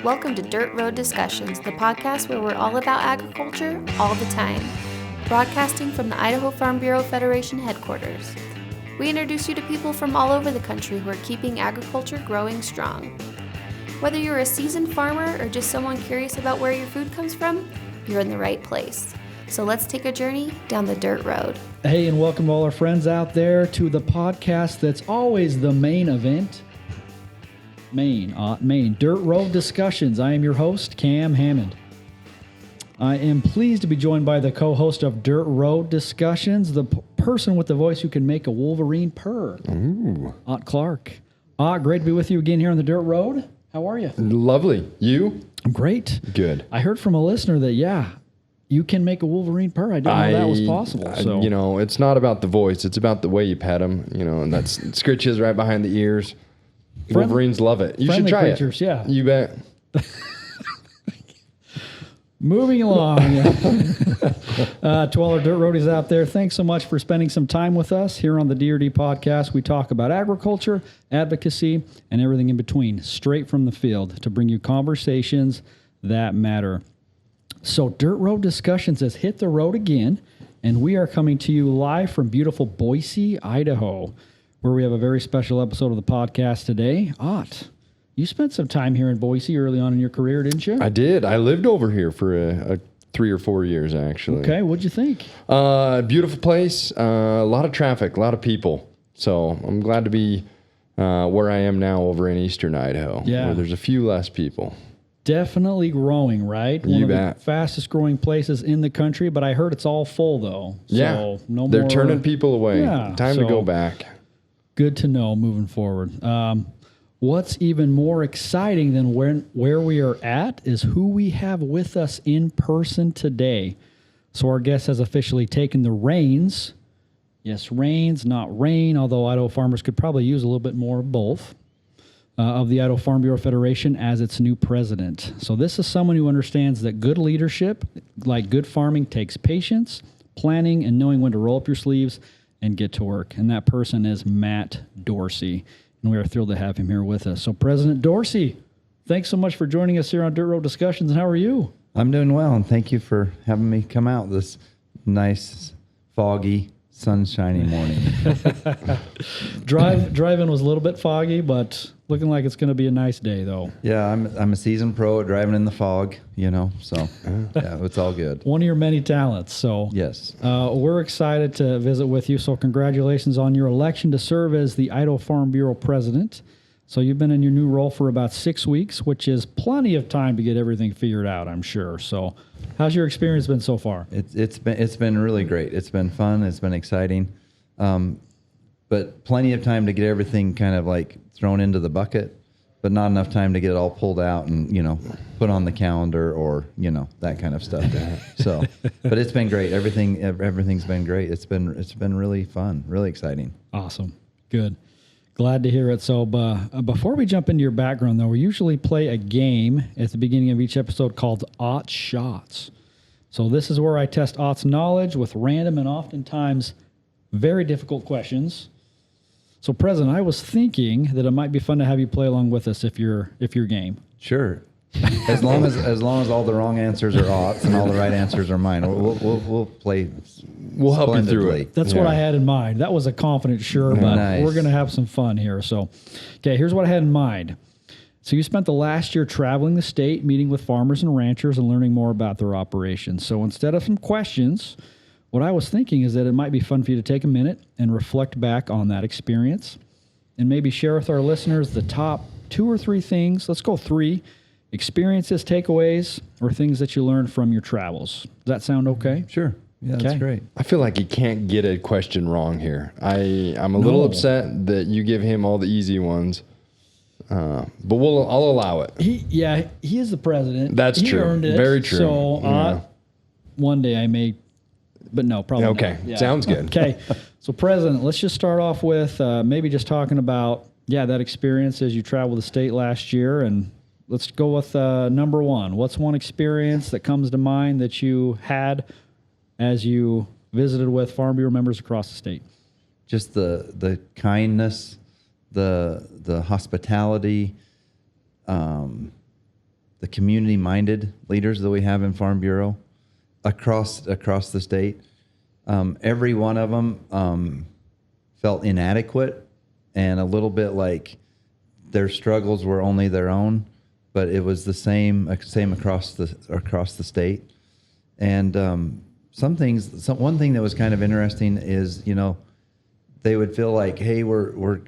Welcome to Dirt Road Discussions, the podcast where we're all about agriculture all the time. Broadcasting from the Idaho Farm Bureau Federation headquarters. We introduce you to people from all over the country who are keeping agriculture growing strong. Whether you're a seasoned farmer or just someone curious about where your food comes from, you're in the right place. So let's take a journey down the dirt road. Hey, and welcome all our friends out there to the podcast that's always the main event. Main Dirt Road Discussions. I am your host, Cam Hammond. I am pleased to be joined by the co-host of Dirt Road Discussions, the person with the voice who can make a Wolverine purr. Ooh. Ott Clark. Ott, great to be with you again here on the Dirt Road. How are you? Lovely. You? I'm great. Good. I heard from a listener that, you can make a Wolverine purr. I didn't know that was possible. So. It's not about the voice. It's about the way you pet them, and that's scritches right behind the ears. Wolverines love it. You should try creatures, it. Yeah. You bet. Moving along. To all our dirt roadies out there, thanks so much for spending some time with us here on the DRD podcast. We talk about agriculture, advocacy, and everything in between, straight from the field to bring you conversations that matter. So Dirt Road Discussions has hit the road again, and we are coming to you live from beautiful Boise, Idaho, where we have a very special episode of the podcast today. Ott, you spent some time here in Boise early on in your career, didn't you? I did. I lived over here for a 3 or 4 years, actually. Okay, what'd you think? Beautiful place, a lot of traffic, a lot of people. So I'm glad to be where I am now over in eastern Idaho, where there's a few less people. Definitely growing, right? You One bet. of the fastest growing places in the country, but I heard it's all full though. So no they're more, turning people away. Yeah, Time to go back. Good to know moving forward. What's even more exciting than where we are at is who we have with us in person today. So our guest has officially taken the reins. Yes, reins, not rain, although Idaho farmers could probably use a little bit more of both. Of the Idaho Farm Bureau Federation as its new president. So this is someone who understands that good leadership, like good farming, takes patience, planning, and knowing when to roll up your sleeves and get to work. And that person is Matt Dorsey. And we are thrilled to have him here with us. So President Dorsey, thanks so much for joining us here on Dirt Road Discussions. And how are you? I'm doing well, and thank you for having me come out this nice, foggy, sunshiny morning. Drive-in was a little bit foggy, but looking like it's going to be a nice day, though. Yeah, I'm a seasoned pro at driving in the fog, so it's all good. One of your many talents. So yes, we're excited to visit with you. So congratulations on your election to serve as the Idaho Farm Bureau president. So you've been in your new role for about 6 weeks, which is plenty of time to get everything figured out, I'm sure. So how's your experience been so far? it's been really great. It's been fun. It's been exciting, but plenty of time to get everything kind of like thrown into the bucket, but not enough time to get it all pulled out and put on the calendar or that kind of stuff. So, but it's been great. Everything's been great. It's been really fun, really exciting. Awesome, good. Glad to hear it. So before we jump into your background, though, we usually play a game at the beginning of each episode called Ott Shots. So this is where I test Ott's knowledge with random and oftentimes very difficult questions. So, President, I was thinking that it might be fun to have you play along with us if you're game. Sure. As long as all the wrong answers are Ott's and all the right answers are mine, we'll play. We'll help you through it. That's what I had in mind. That was a confident sure, but we're going to have some fun here. So, okay, here's what I had in mind. So you spent the last year traveling the state, meeting with farmers and ranchers and learning more about their operations. So instead of some questions, what I was thinking is that it might be fun for you to take a minute and reflect back on that experience and maybe share with our listeners the top 2 or 3 things. Let's go 3 experiences, takeaways, or things that you learned from your travels. Does that sound okay? Sure. Yeah, that's great. I feel like you can't get a question wrong here. I'm a little upset that you give him all the easy ones, but I'll allow it. He is the president. That's he true. Earned it. Very true. So one day I may, but no, probably okay. not. Yeah. Sounds good. Okay. So President, let's just start off with maybe just talking about that experience as you traveled the state last year, and let's go with number 1. What's one experience that comes to mind that you had as you visited with Farm Bureau members across the state? Just the kindness, the hospitality, the the community-minded leaders that we have in Farm Bureau across the state. Every one of them felt inadequate and a little bit like their struggles were only their own, but it was the same across the state. And one thing that was kind of interesting is, they would feel like, hey, we're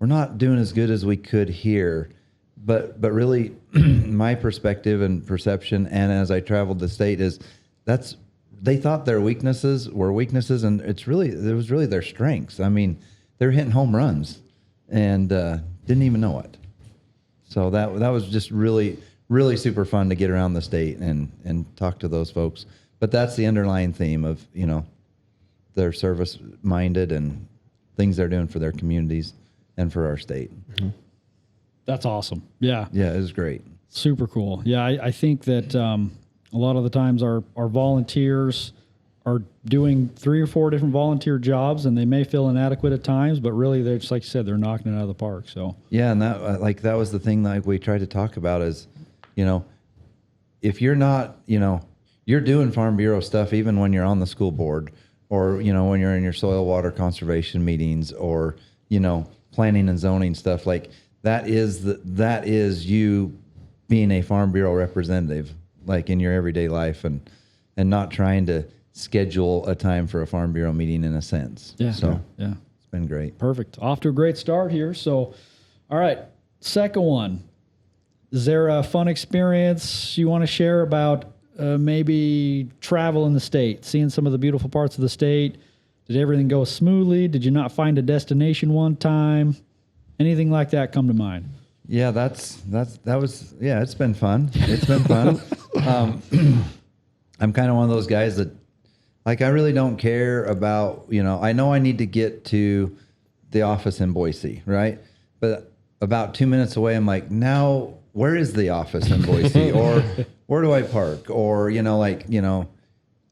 not doing as good as we could here, but really, my perspective and perception, and as I traveled the state, is they thought their weaknesses were weaknesses, and it was really their strengths. I mean, they're hitting home runs, and didn't even know it. So that was just really, really super fun to get around the state and talk to those folks. But that's the underlying theme of, they're service minded and things they're doing for their communities and for our state. Mm-hmm. That's awesome. Yeah. Yeah, it was great. Super cool. Yeah, I think that a lot of the times our volunteers are doing 3 or 4 different volunteer jobs, and they may feel inadequate at times, but really they're just, like you said, they're knocking it out of the park. So yeah, and that was the thing that we tried to talk about is, if you're not, you're doing Farm Bureau stuff even when you're on the school board, or when you're in your soil water conservation meetings, or planning and zoning stuff, like that is you being a Farm Bureau representative, like in your everyday life, and not trying to schedule a time for a Farm Bureau meeting in a sense. Yeah. So yeah, it's been great. Perfect. Off to a great start here. So, all right, second one. Is there a fun experience you want to share about maybe travel in the state, seeing some of the beautiful parts of the state? Did everything go smoothly? Did you not find a destination one time? Anything like that come to mind? Yeah, it's been fun. It's been fun. I'm kind of one of those guys that, like, I really don't care about, I know I need to get to the office in Boise, right? But about 2 minutes away, I'm like, now, where is the office in Boise? Or where do I park? Or,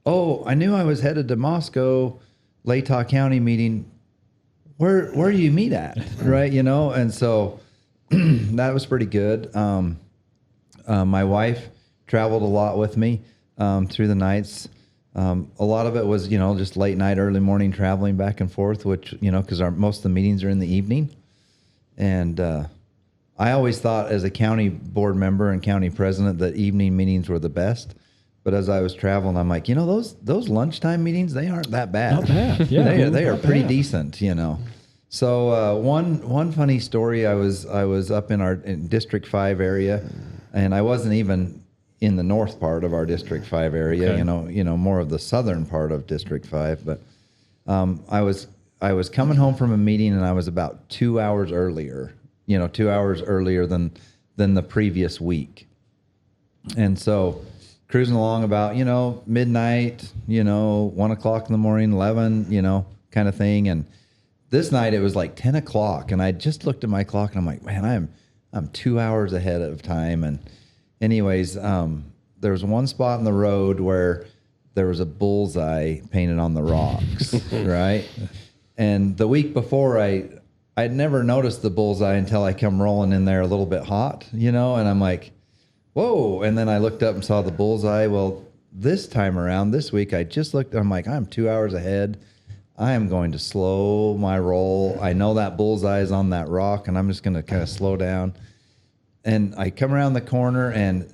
oh, I knew I was headed to Moscow, Latah County meeting. Where do you meet at? Right. And so that was pretty good. My wife traveled a lot with me through the nights. A lot of it was, just late night, early morning traveling back and forth, which, because most of the meetings are in the evening. And I always thought as a county board member and county president that evening meetings were the best. But as I was traveling, I'm like, those lunchtime meetings, they aren't that bad. Not bad. Yeah, they are pretty decent, So one funny story, I was up in District 5 area, and I wasn't even in the north part of our District 5 area, okay. More of the southern part of District 5. But I was coming home from a meeting, and I was about 2 hours earlier, 2 hours earlier than the previous week. And so cruising along about, midnight, 1 o'clock in the morning, 11, kind of thing. And this night it was like 10 o'clock, and I just looked at my clock, and I'm like, man, I'm 2 hours ahead of time. And anyways, there was one spot in the road where there was a bullseye painted on the rocks, right? And the week before, I'd never noticed the bullseye until I come rolling in there a little bit hot, and I'm like, whoa. And then I looked up and saw the bullseye. Well, this time around, this week, I just looked, I'm like, I'm 2 hours ahead. I am going to slow my roll. I know that bullseye is on that rock, and I'm just going to kind of slow down. And I come around the corner, and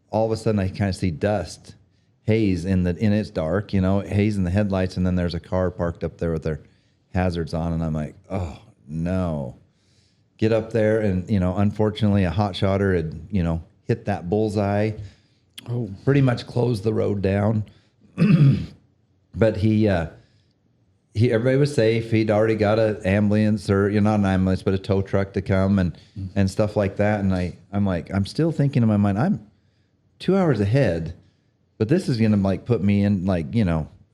all of a sudden I kind of see dust, haze in it's dark, haze in the headlights, and then there's a car parked up there with their hazards on, and I'm like, oh no. Get up there, and unfortunately a hot shotter had hit that bullseye. Oh, pretty much closed the road down. But everybody was safe. He'd already got an ambulance, or not an ambulance, but a tow truck to come and stuff like that. And I'm like, I'm still thinking in my mind, I'm 2 hours ahead, but this is gonna put me in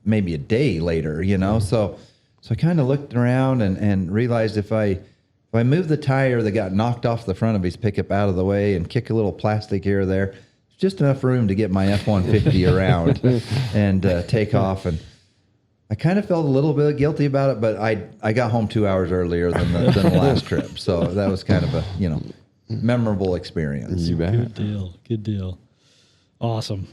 maybe a day later, So I kind of looked around and realized if I move the tire that got knocked off the front of his pickup out of the way and kick a little plastic here or there, just enough room to get my F-150 around and take off. And I kind of felt a little bit guilty about it, but I got home 2 hours earlier than the last trip. So that was kind of a, memorable experience. You bet. Good deal. Good deal. Awesome.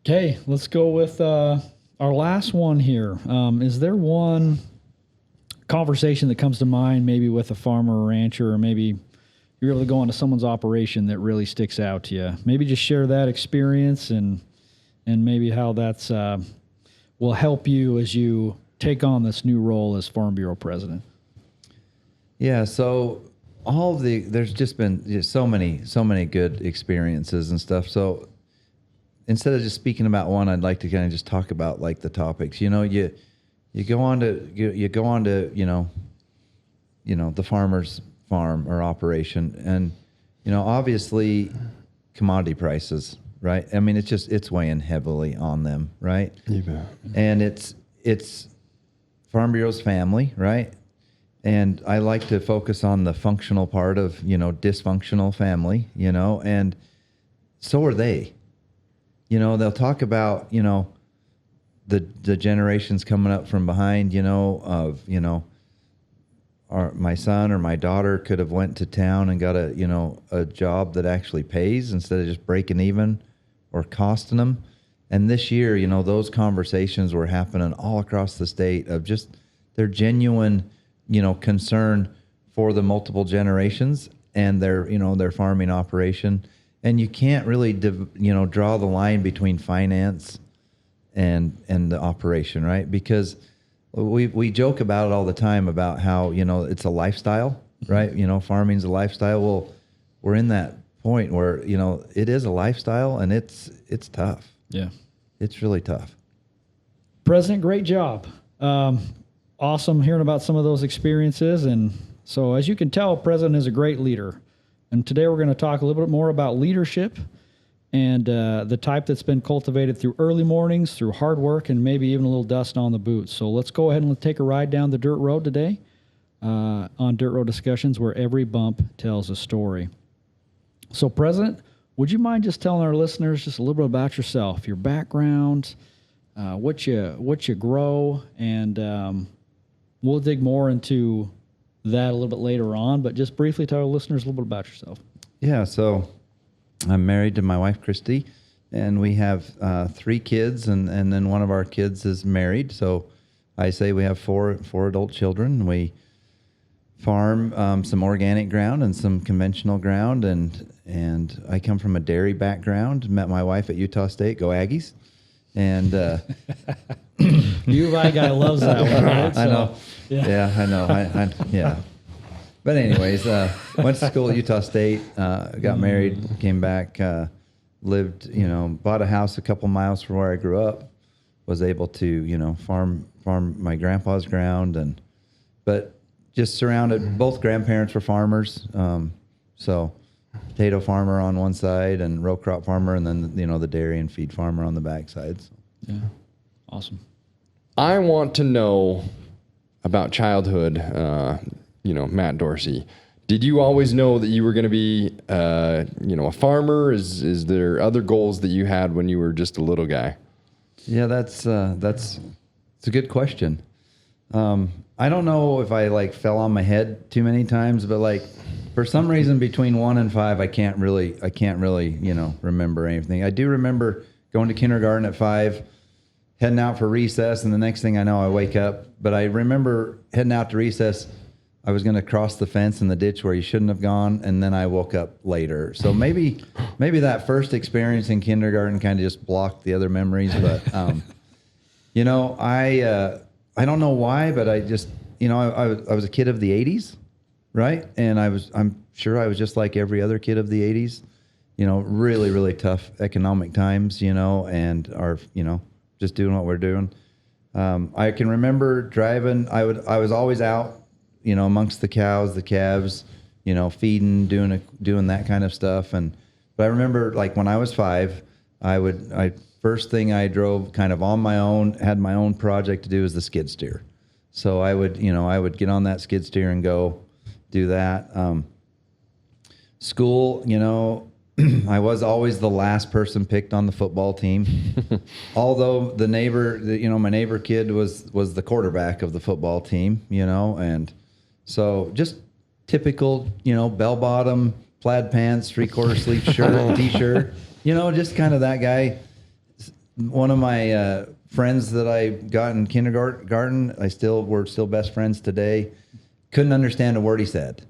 Okay, let's go with our last one here. Is there one conversation that comes to mind, maybe with a farmer or rancher, or maybe you're able to go into someone's operation that really sticks out to you? Maybe just share that experience and maybe how that's will help you as you take on this new role as Farm Bureau president. Yeah, so there's just been so many good experiences and stuff. So instead of just speaking about one, I'd like to kind of just talk about like the topics. You go on to the farmer's farm or operation, and obviously commodity prices, right? I mean, it's weighing heavily on them, right? You bet. And it's Farm Bureau's family, right? And I like to focus on the functional part of, dysfunctional family, and so are they. They'll talk about, the generations coming up from behind, my son or my daughter could have went to town and got a job that actually pays instead of just breaking even or costing them. And this year, those conversations were happening all across the state of just their genuine, concern for the multiple generations and their farming operation. And you can't really, draw the line between finance and the operation, right? Because we joke about it all the time about how, it's a lifestyle, right? Farming's a lifestyle. Well, we're in that point where, it is a lifestyle and it's tough. Yeah. It's really tough. President, great job. Awesome hearing about some of those experiences. And so as you can tell, President is a great leader. And today we're going to talk a little bit more about leadership and the type that's been cultivated through early mornings, through hard work, and maybe even a little dust on the boots. So let's go ahead and take a ride down the dirt road today on Dirt Road Discussions, where every bump tells a story. So, President, would you mind just telling our listeners just a little bit about yourself, your background, what you grow, and we'll dig more into that a little bit later on, but just briefly tell our listeners a little bit about yourself. Yeah, so I'm married to my wife, Christy, and we have 3 kids, and then one of our kids is married. So I say we have four adult children. We farm some organic ground and some conventional ground, and I come from a dairy background. Met my wife at Utah State. Go Aggies! And U of I guy loves that one, right? I know. Yeah, I know. Yeah. But anyways, went to school at Utah State, got married, came back, lived, bought a house a couple miles from where I grew up, was able to, farm my grandpa's ground, but just surrounded, both grandparents were farmers. So potato farmer on one side and row crop farmer, and then, the dairy and feed farmer on the back side. So. Yeah. Awesome. I want to know about childhood, Matt Dorsey. Did you always know that you were going to be, a farmer? Is there other goals that you had when you were just a little guy? Yeah, that's a good question. I don't know if I fell on my head too many times, but for some reason between 1 and 5, I can't really, remember anything. I do remember going to kindergarten at 5, heading out for recess, and the next thing I know, I wake up. But I remember heading out to recess, I was going to cross the fence in the ditch where you shouldn't have gone, and then I woke up later. So maybe that first experience in kindergarten kind of just blocked the other memories. But I don't know why, but I just I was a kid of the '80s, right? And I'm sure I was just like every other kid of the '80s. Really, really tough economic times. And our just doing what we're doing. I can remember driving. I was always out, amongst the cows, the calves, feeding, doing that kind of stuff. But I remember when I was 5, first thing I drove kind of on my own, had my own project to do was the skid steer. So I would get on that skid steer and go do that. School, I was always the last person picked on the football team. Although my neighbor kid was the quarterback of the football team, and so just typical, bell bottom, plaid pants, 3/4 sleeve shirt, t-shirt, just kind of that guy. One of my friends that I got in kindergarten, we're still best friends today. Couldn't understand a word he said,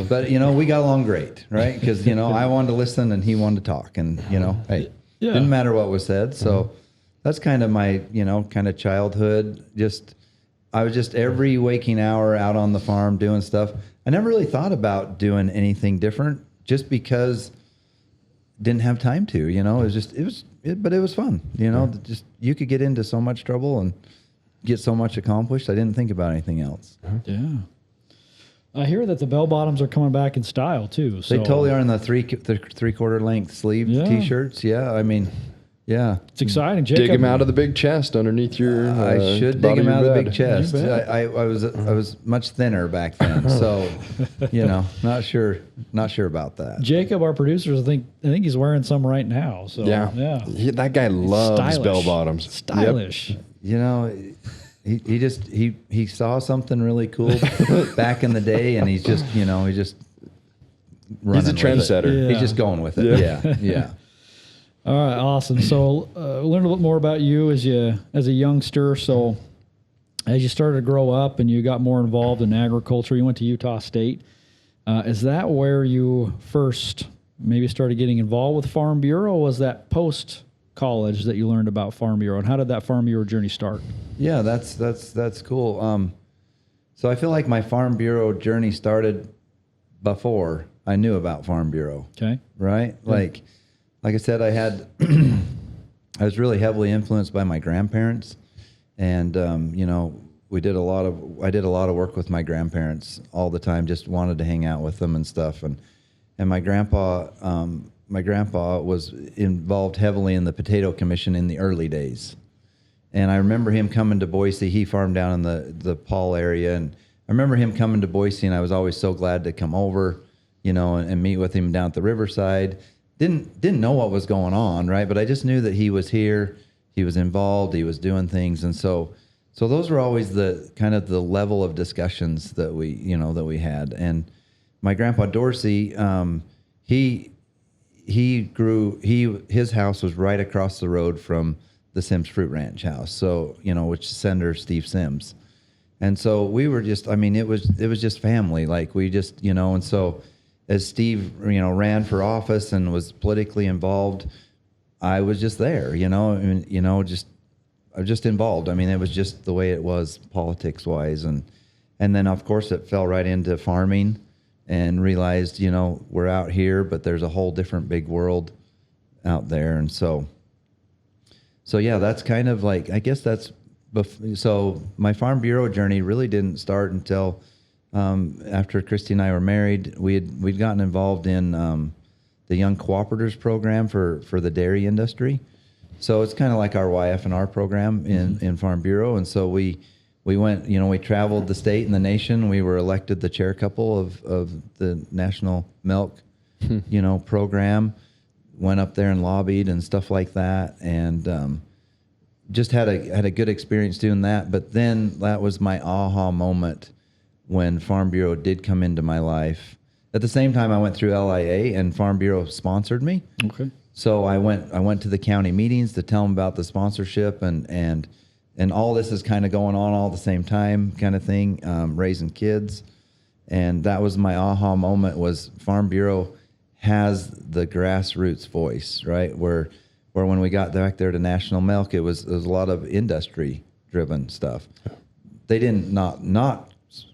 but we got along great, right? Because I wanted to listen and he wanted to talk, and hey, didn't matter what was said. So that's kind of my kind of childhood. I was just every waking hour out on the farm doing stuff. I never really thought about doing anything different, just because didn't have time to. But it was fun. Just you could get into so much trouble and get so much accomplished. I didn't think about anything else. Yeah. I hear that the bell bottoms are coming back in style too. So. They totally are in the 3/4 length sleeve t-shirts. Yeah, I mean, yeah, it's exciting. Jacob, dig them out of the big chest underneath your. I should dig them out of the big chest. I was much thinner back then, so not sure about that. Jacob, our producer, I think he's wearing some right now. So yeah. That guy loves bell bottoms. Stylish. Yep. He saw something really cool back in the day, and he's just running. He's a trendsetter. Yeah. He's just going with it. Yeah. All right, awesome. So learn a little more about you as a youngster. So as you started to grow up and you got more involved in agriculture, you went to Utah State. Is that where you first maybe started getting involved with Farm Bureau? Or was that post college that you learned about Farm Bureau, and how did that Farm Bureau journey start? Yeah, that's cool. So I feel like my Farm Bureau journey started before I knew about Farm Bureau. Okay. Right? Yeah. Like I said, I was really heavily influenced by my grandparents, and I did a lot of work with my grandparents all the time. Just wanted to hang out with them and stuff, and my grandpa was involved heavily in the potato commission in the early days. And I remember him coming to Boise. He farmed down in the Paul area. And I remember him coming to Boise, and I was always so glad to come over, and meet with him down at the riverside. Didn't know what was going on, right? But I just knew that he was here. He was involved. He was doing things. And so those were always the kind of the level of discussions that we had. And my grandpa Dorsey, his house was right across the road from the Sims Fruit Ranch house. So, which is Senator Steve Sims. And so we were just, it was just family. Like we just, and so as Steve, ran for office and was politically involved, I was just there, I was just involved. It was just the way it was politics wise. And then of course it fell right into farming, and realized, we're out here, but there's a whole different big world out there. And so yeah, that's kind of like, I guess so my Farm Bureau journey really didn't start until after Christy and I were married. We'd gotten involved in the Young Cooperators program for the dairy industry. So it's kind of like our YF&R program in Farm Bureau. And so we went, we traveled the state and the nation. We were elected the chair couple of the National Milk, program. Went up there and lobbied and stuff like that, and just had a good experience doing that. But then that was my aha moment when Farm Bureau did come into my life. At the same time, I went through LIA, and Farm Bureau sponsored me. Okay. So I went to the county meetings to tell them about the sponsorship, and all this is kind of going on all at the same time, kind of thing, raising kids. And that was my aha moment, was Farm Bureau has the grassroots voice, right? Where when we got back there to National Milk, it was a lot of industry driven stuff. They didn't not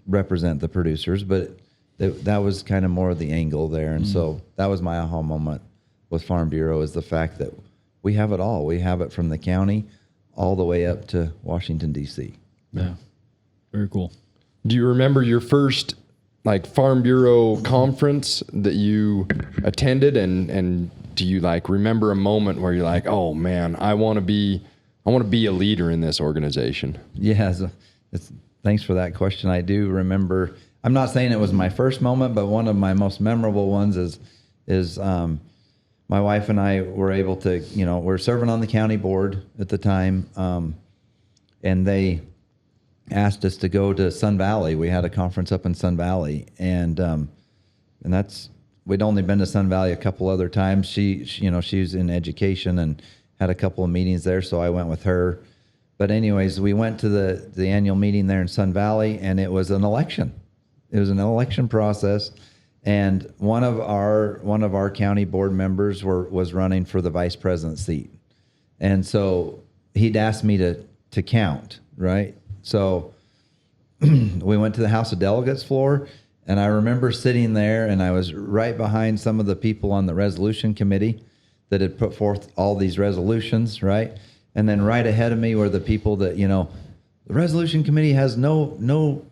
represent the producers, but that was kind of more of the angle there. And so that was my aha moment with Farm Bureau, is the fact that we have it all. We have it from the county all the way up to Washington, D.C. Yeah. Very cool. Do you remember your first Farm Bureau conference that you attended, and do you remember a moment where you're like, oh man, I want to be a leader in this organization? Yeah. Thanks for that question. I do remember. I'm not saying it was my first moment, but one of my most memorable ones is my wife and I were able to, we're serving on the county board at the time, and they asked us to go to Sun Valley. We had a conference up in Sun Valley, and that's we'd only been to Sun Valley a couple other times. She was in education and had a couple of meetings there, so I went with her. But anyways, we went to the annual meeting there in Sun Valley, and it was an election. It was an election process, and one of our county board members was running for the vice president seat, and so he'd asked me to count, right? So we went to the House of Delegates floor, and I remember sitting there, and I was right behind some of the people on the resolution committee that had put forth all these resolutions, right? And then right ahead of me were the people that, the resolution committee has no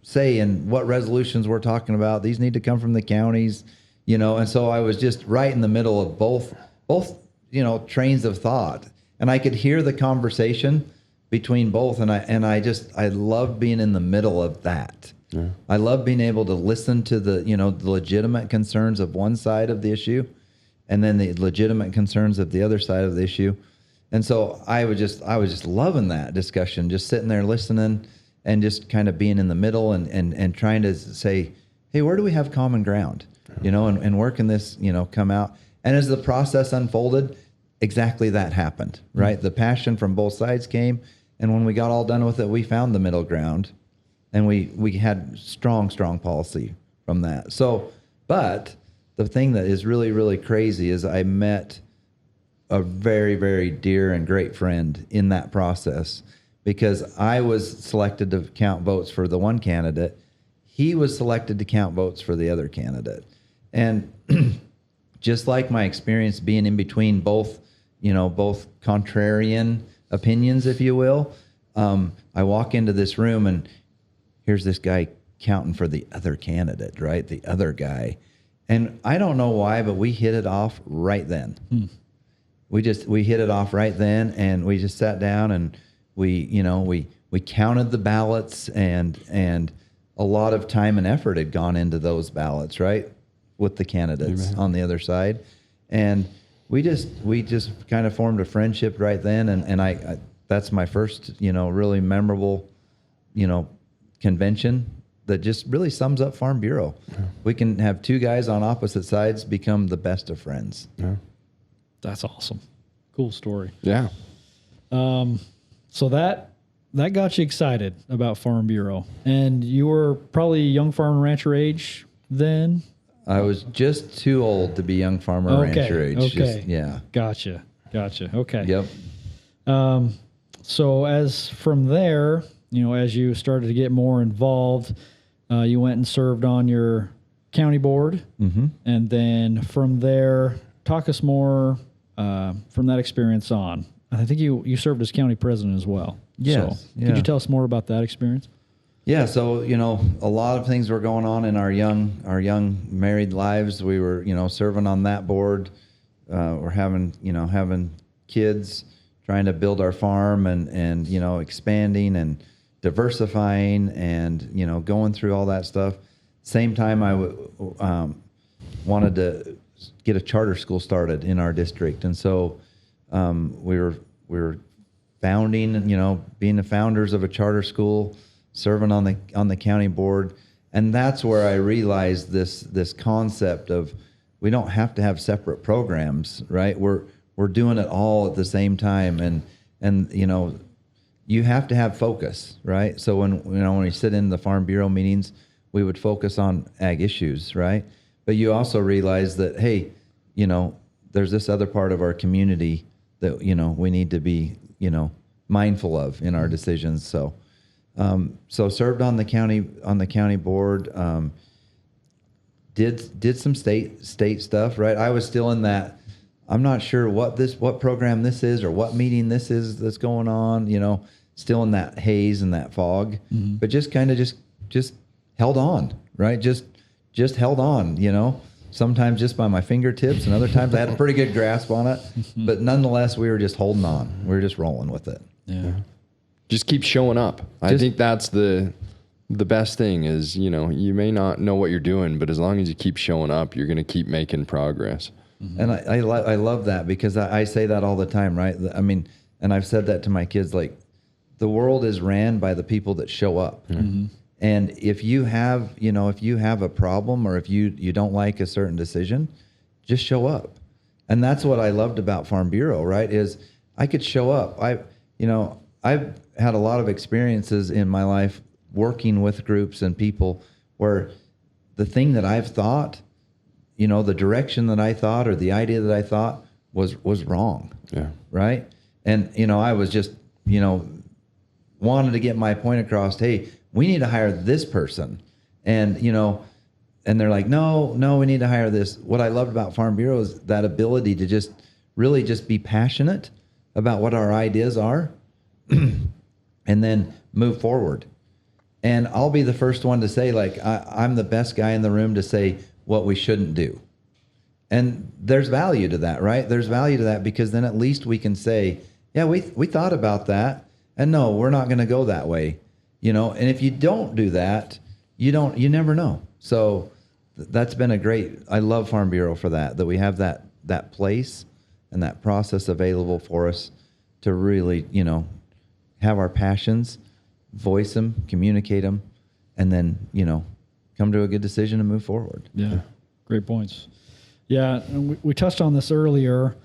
say in what resolutions we're talking about. These need to come from the counties, and so I was just right in the middle of both trains of thought. And I could hear the conversation between both, and I love being in the middle of that. Yeah. I love being able to listen to the legitimate concerns of one side of the issue, and then the legitimate concerns of the other side of the issue. And so I was just loving that discussion, just sitting there listening and just kind of being in the middle and trying to say, hey, where do we have common ground? And where can this, come out? And as the process unfolded, exactly that happened, right? The passion from both sides came. And when we got all done with it, we found the middle ground, and we had strong policy from that. So, but the thing that is really, really crazy is I met a very, very dear and great friend in that process, because I was selected to count votes for the one candidate. He was selected to count votes for the other candidate. And just like my experience being in between both contrarian opinions, if you will, I walk into this room and here's this guy counting for the other candidate, right? The other guy. And I don't know why, but we hit it off right then. We hit it off right then, and we just sat down and we counted the ballots, and a lot of time and effort had gone into those ballots, right? With the candidates Amen. On the other side. And we just kind of formed a friendship right then. And I that's my first, really memorable, convention that just really sums up Farm Bureau. Yeah. We can have two guys on opposite sides become the best of friends. Yeah. That's awesome. Cool story. Yeah. So that got you excited about Farm Bureau, and you were probably young farmer rancher age then. I was just too old to be young farmer rancher age. Okay. Yeah. Gotcha. Okay. Yep. So as from there, as you started to get more involved, you went and served on your county board. Mm-hmm. And then from there, talk us more from that experience on. I think you served as county president as well. Yes. So could you tell us more about that experience? Yeah. So, a lot of things were going on in our young married lives. We were, serving on that board. We're having kids, trying to build our farm and expanding and diversifying and, going through all that stuff. Same time I wanted to get a charter school started in our district. And so we were founding, being the founders of a charter school, serving on the county board. And that's where I realized this concept of we don't have to have separate programs, right? We're doing it all at the same time. And you have to have focus, right? So when we sit in the Farm Bureau meetings, we would focus on ag issues, right? But you also realize that, hey, there's this other part of our community that, we need to be, mindful of in our decisions. So served on the county board, did some state stuff, right? I was still in that, I'm not sure what program this is or what meeting this is that's going on, still in that haze and that fog, mm-hmm. but just kind of just held on, right? Just held on, sometimes just by my fingertips, and other times I had a pretty good grasp on it, but nonetheless, we were just holding on. We were just rolling with it. Yeah. Just keep showing up. I think that's the best thing is, you may not know what you're doing, but as long as you keep showing up, you're going to keep making progress. Mm-hmm. And I love that, because I say that all the time, right? I mean, and I've said that to my kids, like, the world is ran by the people that show up. Mm-hmm. And if you have, if you have a problem or if you don't like a certain decision, just show up. And that's what I loved about Farm Bureau, right? Is I could show up. I've had a lot of experiences in my life working with groups and people where the thing that I've thought, the direction that I thought or the idea that I thought was wrong. Yeah. Right. And, I was just, wanted to get my point across. Hey, we need to hire this person. And, and they're like, no, we need to hire this. What I loved about Farm Bureau is that ability to just really just be passionate about what our ideas are and then move forward. And I'll be the first one to say, like, I'm the best guy in the room to say what we shouldn't do. And there's value to that, right? There's value to that because then at least we can say, yeah, we thought about that. And no, we're not going to go that way. And if you don't do that, you never know. So that's been I love Farm Bureau for that we have that place and that process available for us to really, have our passions, voice them, communicate them, and then, come to a good decision and move forward. Yeah. Great points. Yeah. And we touched on this earlier.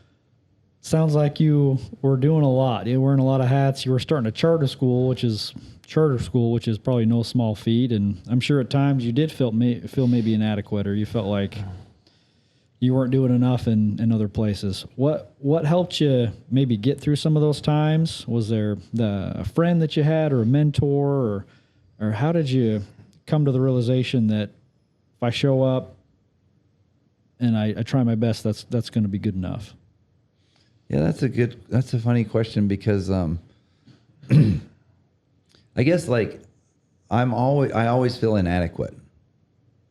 Sounds like you were doing a lot. You were wearing a lot of hats. You were starting a charter school, which is probably no small feat. And I'm sure at times you did feel maybe inadequate, or you felt like you weren't doing enough in other places. What helped you maybe get through some of those times? Was there a friend that you had, or a mentor, or how did you come to the realization that if I show up and I try my best, that's going to be good enough? Yeah, that's a funny question because I guess like I always feel inadequate.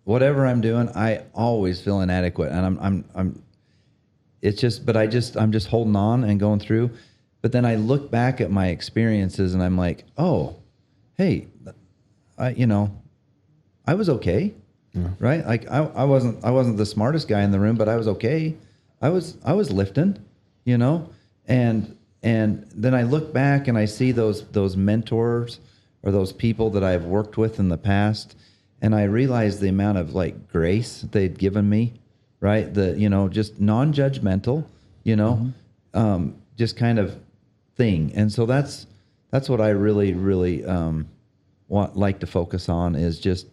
Whatever I'm doing, I always feel inadequate, and I'm just holding on and going through. But then I look back at my experiences and I'm like, oh, hey, I was okay, right? Like I wasn't the smartest guy in the room, but I was okay. I was lifting. And then I look back and I see those mentors or those people that I've worked with in the past, and I realize the amount of like grace they'd given me, right? Just non-judgmental, just kind of thing. And so that's what I really, really like to focus on is just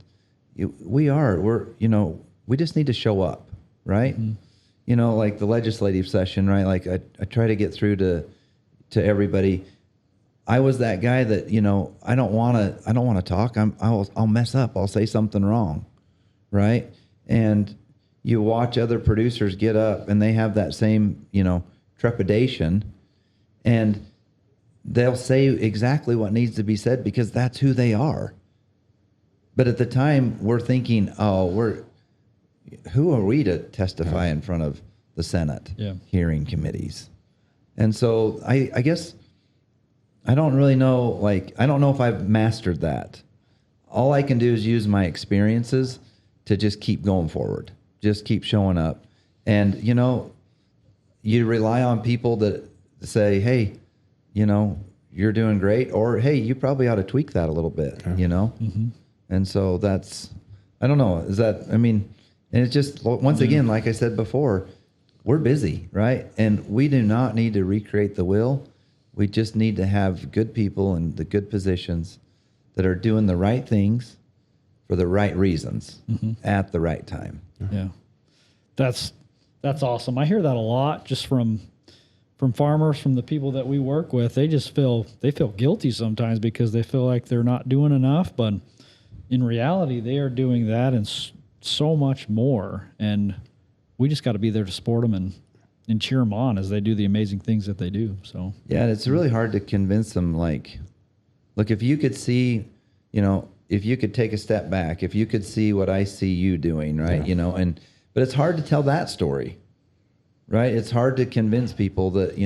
we just need to show up, right? Mm-hmm. Like the legislative session, right? Like I try to get through to everybody. I was that guy that, I don't want to talk. I'll mess up. I'll say something wrong. Right. And you watch other producers get up and they have that same, trepidation, and they'll say exactly what needs to be said because that's who they are. But at the time we're thinking, who are we to testify in front of the Senate hearing committees? And so I guess I don't really know, I don't know if I've mastered that. All I can do is use my experiences to just keep going forward, just keep showing up. And, you rely on people that say, hey, you're doing great, or, hey, you probably ought to tweak that a little bit, Mm-hmm. And so I don't know, and it's just, once again, like I said before, we're busy, right? And we do not need to recreate the wheel. We just need to have good people in the good positions that are doing the right things for the right reasons at the right time. Yeah. That's awesome. I hear that a lot just from farmers, from the people that we work with. They feel guilty sometimes because they feel like they're not doing enough, but in reality, they are doing that and so much more, and we just got to be there to support them and cheer them on as they do the amazing things that they do. So yeah, it's really hard to convince them. Like, look, if you could see, if you could take a step back, if you could see what I see you doing, right? Yeah. But it's hard to tell that story, right? It's hard to convince people that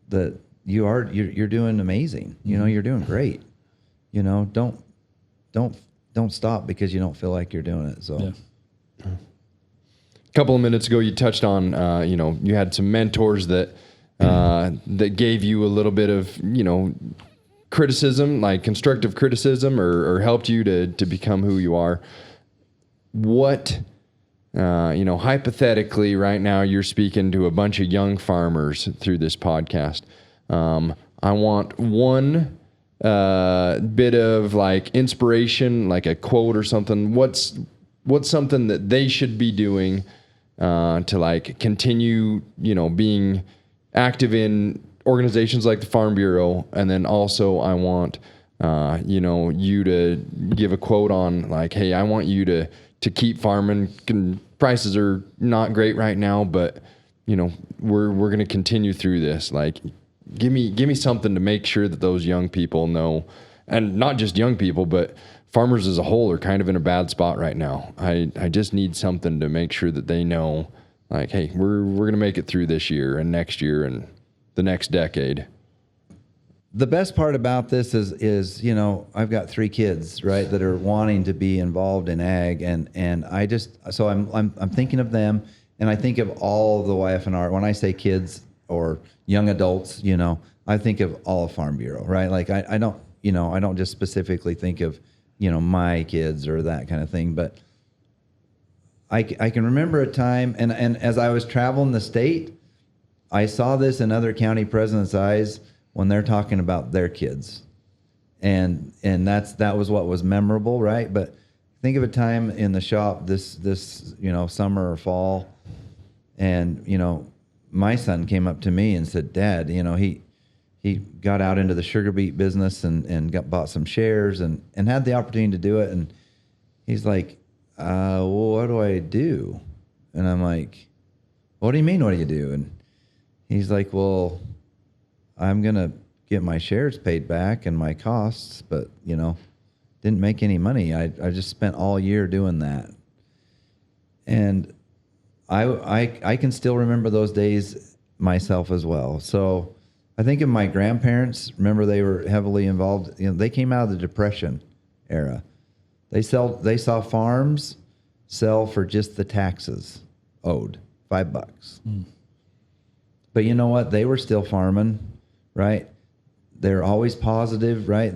that you're doing amazing. You're doing great. Don't stop because you don't feel like you're doing it. So, a couple of minutes ago, you touched on, you had some mentors that gave you a little bit of, criticism, like constructive criticism, or helped you to become who you are. What, hypothetically right now you're speaking to a bunch of young farmers through this podcast. I want one bit of like inspiration, like a quote or something. What's something that they should be doing to like continue, being active in organizations like the Farm Bureau? And then also I want, you to give a quote on like, hey, I want you to keep farming. Prices are not great right now, but we're going to continue through this. Like, give me something to make sure that those young people know, and not just young people, but farmers as a whole are kind of in a bad spot right now. I just need something to make sure that they know, like, hey, we're going to make it through this year and next year and the next decade. The best part about this is I've got 3 kids, right, that are wanting to be involved in ag, and I'm thinking of them, and I think of all of the YF&R. When I say kids or young adults, I think of all of Farm Bureau, right? Like I don't just specifically think of my kids or that kind of thing, but I can remember a time, and as I was traveling the state, I saw this in other county presidents' eyes when they're talking about their kids, and that was what was memorable, right? But think of a time in the shop this summer or fall, and my son came up to me and said, Dad, he got out into the sugar beet business and bought some shares and had the opportunity to do it, and he's like, well, what do I do? And I'm like, what do you mean, what do you do? And he's like, well, I'm going to get my shares paid back and my costs, but, didn't make any money. I just spent all year doing that. And I can still remember those days myself as well. So I think of my grandparents. Remember, they were heavily involved. They came out of the Depression era. They saw farms sell for just the taxes owed, $5. But you know what? They were still farming, right? They're always positive, right?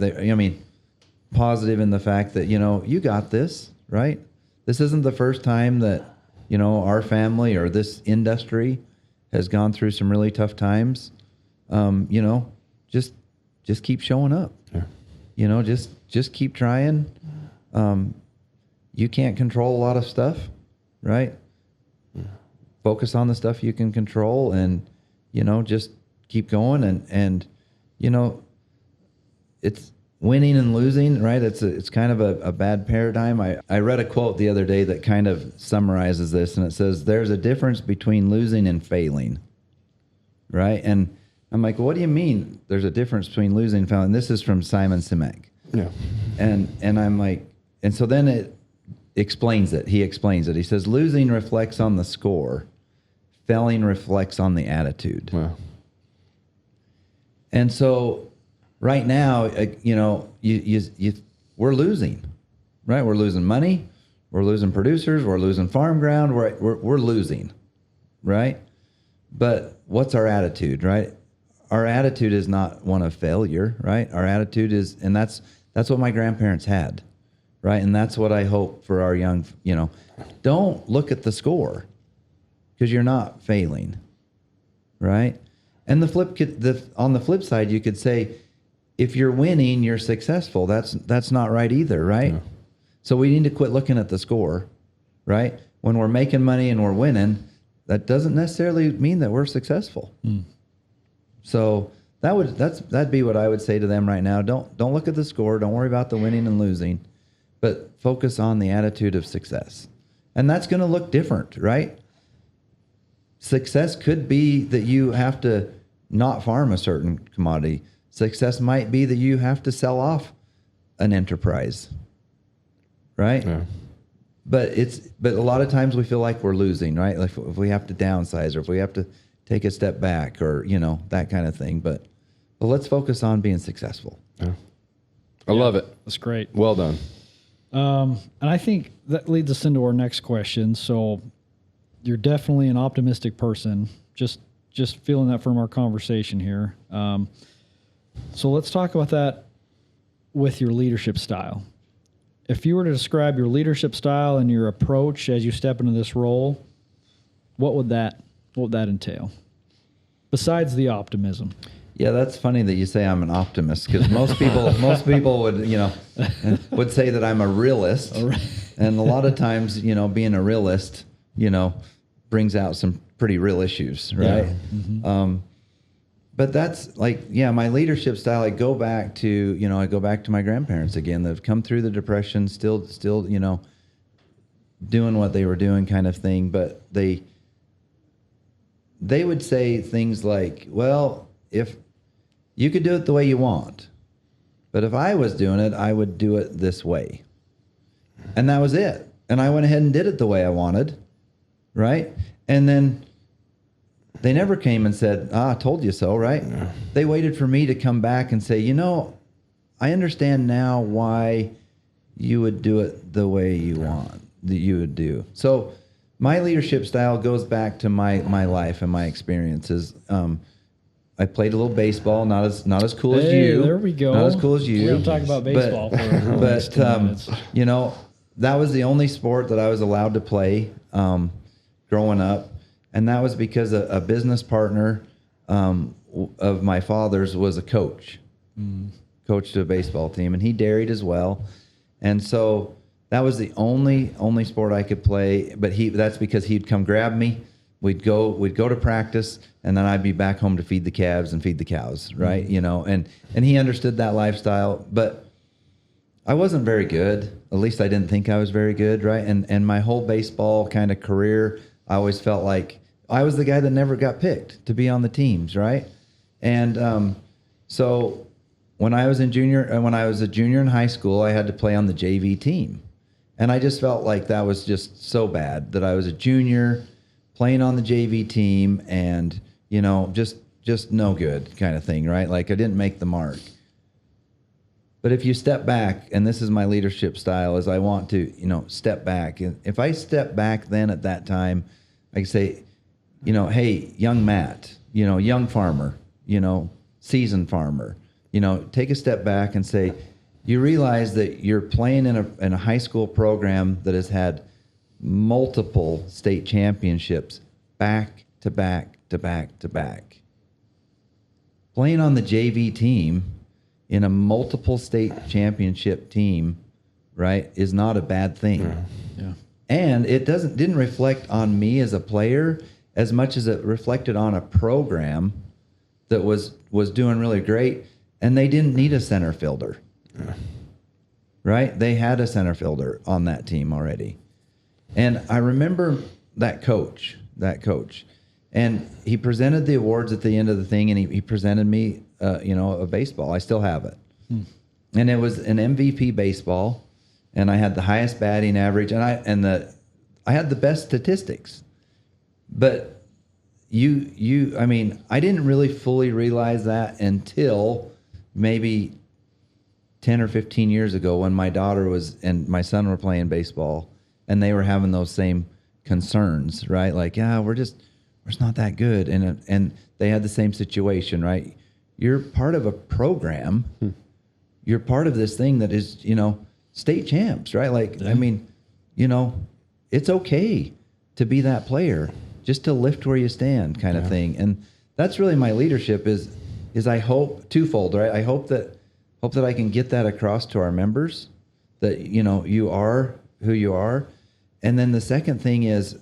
Positive in the fact that, you got this, right? This isn't the first time that, our family or this industry has gone through some really tough times. Just keep showing up. Yeah. Just keep trying. You can't control a lot of stuff, right? Yeah. Focus on the stuff you can control, and just keep going, and it's winning and losing, right? It's kind of a bad paradigm. I read a quote the other day that kind of summarizes this, and it says, there's a difference between losing and failing, right? And I'm like, what do you mean there's a difference between losing and failing? This is from Simon Sinek. Yeah. And I'm like, and so then it explains it. He explains it. He says, losing reflects on the score. Failing reflects on the attitude. Wow. And so right now, we're losing, right? We're losing money. We're losing producers. We're losing farm ground. We're losing, right? But what's our attitude, right? Our attitude is not one of failure, right? Our attitude is, and that's what my grandparents had, right? And that's what I hope for our young, don't look at the score, because you're not failing, right? And on the flip side, you could say, if you're winning, you're successful. That's not right either, right? Yeah. So we need to quit looking at the score, right? When we're making money and we're winning, that doesn't necessarily mean that we're successful. So that'd be what I would say to them right now. Don't look at the score. Don't worry about the winning and losing, but focus on the attitude of success. And that's going to look different, right? Success could be that you have to not farm a certain commodity. Success might be that you have to sell off an enterprise, right? Yeah. But a lot of times we feel like we're losing, right? Like if we have to downsize, or if we have to take a step back, or that kind of thing. But let's focus on being successful. Yeah. I love it. That's great. Well done. And I think that leads us into our next question. So you're definitely an optimistic person. Just feeling that from our conversation here. So let's talk about that with your leadership style. If you were to describe your leadership style and your approach as you step into this role, what would that entail? Besides the optimism. Yeah, that's funny that you say I'm an optimist, because most people would say that I'm a realist. All right. And a lot of times, being a realist, brings out some pretty real issues, right? Yeah. Mm-hmm. But that's my leadership style. I go back to my grandparents again. They've come through the Depression, still, doing what they were doing, kind of thing. But they would say things like, "Well, if you could do it the way you want, but if I was doing it, I would do it this way." And that was it. And I went ahead and did it the way I wanted, right? And then they never came and said, I told you so, right? Yeah. They waited for me to come back and say, I understand now why you would do it the way you want, that you would do. So my leadership style goes back to my life and my experiences. I played a little baseball, not as cool as you. There we go. Not as cool as you. We're going to talk about baseball for the next 2 minutes. That was the only sport that I was allowed to play growing up. And that was because a business partner of my father's was a coach, coached a baseball team, and he dairied as well. And so that was the only sport I could play. But that's because he'd come grab me. We'd go to practice, and then I'd be back home to feed the calves and feed the cows, right? And he understood that lifestyle. But I wasn't very good. At least I didn't think I was very good, right? And my whole baseball kind of career, I always felt like I was the guy that never got picked to be on the teams, right? And so when I was a junior in high school, I had to play on the JV team, and I just felt like that was just so bad that I was a junior playing on the JV team, and just no good kind of thing, right? Like I didn't make the mark. But if you step back, and this is my leadership style, is I want to step back, and if I step back then at that time, I can say, hey, young Matt, young farmer, seasoned farmer, take a step back and say, you realize that you're playing in a high school program that has had multiple state championships back to back to back to back. Playing on the JV team in a multiple state championship team, right, is not a bad thing. Yeah. And it didn't reflect on me as a player as much as it reflected on a program that was doing really great, and they didn't need a center fielder. Yeah. Right? They had a center fielder on that team already. And I remember that coach, and he presented the awards at the end of the thing, and he presented me, a baseball. I still have it. And it was an MVP baseball, and I had the highest batting average, and I had the best statistics. But I didn't really fully realize that until maybe 10 or 15 years ago, when my daughter and my son were playing baseball, and they were having those same concerns, right? Like, we're just not that good. And they had the same situation, right? You're part of a program. You're part of this thing that is, state champs, right? Like, yeah. It's okay to be that player, just to lift where you stand kind of thing. And that's really my leadership is I hope twofold, right? I hope that I can get that across to our members, that, you are who you are. And then the second thing is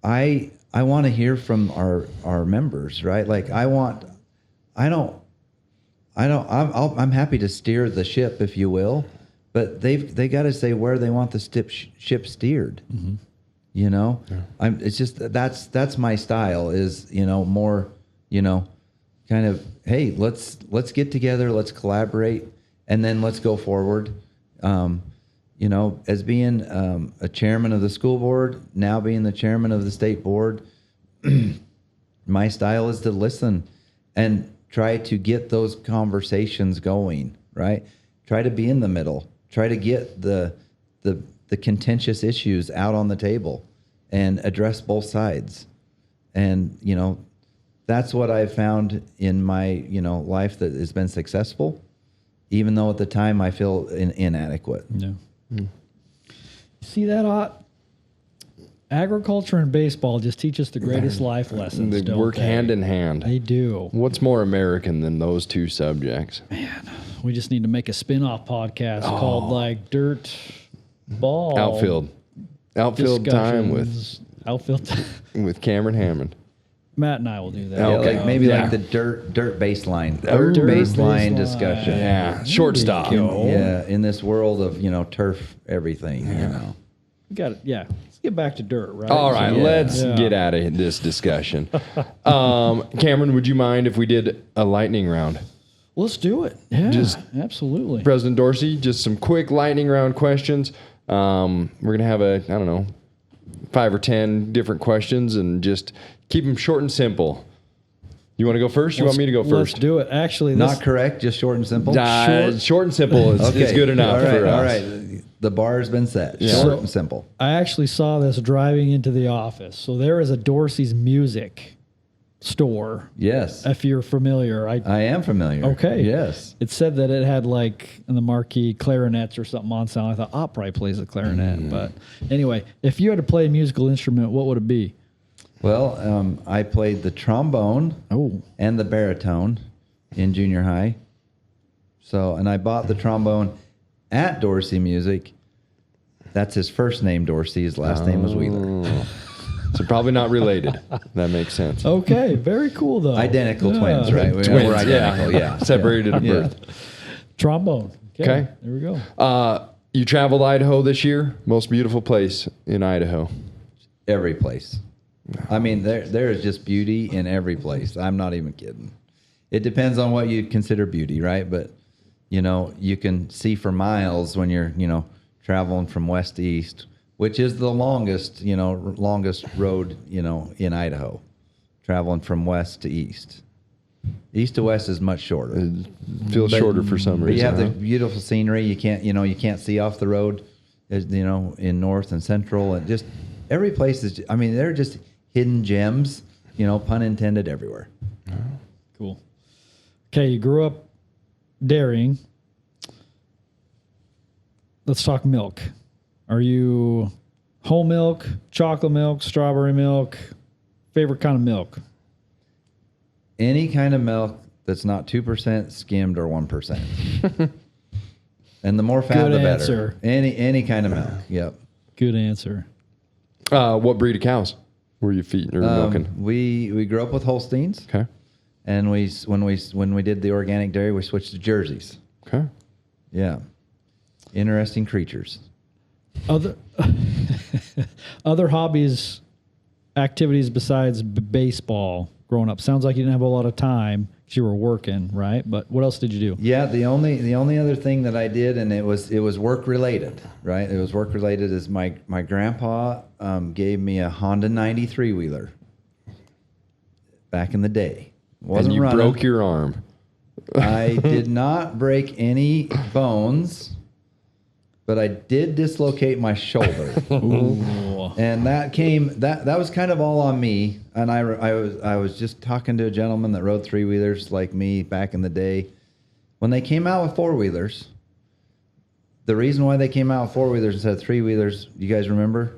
I want to hear from our members, right? Like I'm happy to steer the ship, if you will, but they got to say where they want the ship steered. Mm-hmm. It's just that's my style is more kind of, hey, let's get together, let's collaborate, and then let's go forward. As being a chairman of the school board, now being the chairman of the state board, my style is to listen and try to get those conversations going, right? Try to be in the middle. Try to get the contentious issues out on the table and address both sides. And, that's what I've found in my, life that has been successful, even though at the time I feel inadequate. Yeah. See that, Ott? Agriculture and baseball just teach us the greatest life lessons. They don't work they? hand in hand. They do. What's more American than those two subjects? We just need to make a spin-off podcast called like Dirt Ball Outfield time with Cameron Hammond. Matt and I will do that. Okay. Like maybe Yeah. like the dirt baseline, Dirt baseline baseline. discussion. Yeah, shortstop. Yeah, in this world of turf everything, We got it. Yeah. Let's get back to dirt, right? All right, Yeah. let's Yeah. get out of this discussion. Cameron, would you mind if we did a lightning round? Let's do it. Yeah, absolutely. President Dorsey, just some quick lightning round questions. We're going to have 5 or 10 different questions and just keep them short and simple. You want to go first? You want me to go first? Let's do it. Actually, Not correct, just short and simple. Short and simple is good enough all right, for us. All right, the bar has been set. Yeah. Short and simple. I actually saw this driving into the office. So there is a Dorsey's music store. Yes, If you're familiar, I am familiar. Okay. Yes. It said that it had like in the marquee clarinets or something on sound. I thought Ott probably plays a clarinet, but anyway, if you had to play a musical instrument, what would it be? Well, I played the trombone and the baritone in junior high. So, and I bought the trombone at Dorsey Music. That's his first name, Dorsey. His last name was Wheeler. So probably not related. That makes sense. Okay, very cool though. Identical twins, right? Twins, We're identical, yeah. Separated at Yeah. birth. Trombone. Okay. There we go. You traveled Idaho this year? Most beautiful place in Idaho. Every place. I mean, there is just beauty in every place. I'm not even kidding. It depends on what you consider beauty, right? But, you can see for miles when you're, traveling from west to east, which is the longest road, in Idaho, traveling from west to east. East to west is much shorter. It feels shorter for some But reason. you have the huh? beautiful scenery. You can't see off the road, in north and central, and just every place is. I mean, they're just hidden gems. Pun intended, everywhere. Cool. Okay, you grew up dairying. Let's talk milk. Are you whole milk, chocolate milk, strawberry milk? Favorite kind of milk? Any kind of milk that's not 2% skimmed or 1%. And the more fat, Good the answer. better. Any kind of milk. Yep. Good answer. What breed of cows were you feeding or milking? We grew up with Holsteins, Okay. and when we did the organic dairy, we switched to Jerseys. Okay. Yeah. Interesting creatures. Other hobbies, activities besides baseball growing up. Sounds like you didn't have a lot of time because you were working, right? But what else did you do? Yeah, the only other thing that I did, and it was work related, right? It was work related. Is my grandpa gave me a Honda 93 wheeler back in the day. And you broke your arm. I did not break any bones, but I did dislocate my shoulder. Ooh. And that was kind of all on me. And I was just talking to a gentleman that rode 3-wheelers like me back in the day. When they came out with 4-wheelers, the reason why they came out with 4-wheelers instead of 3-wheelers, you guys remember?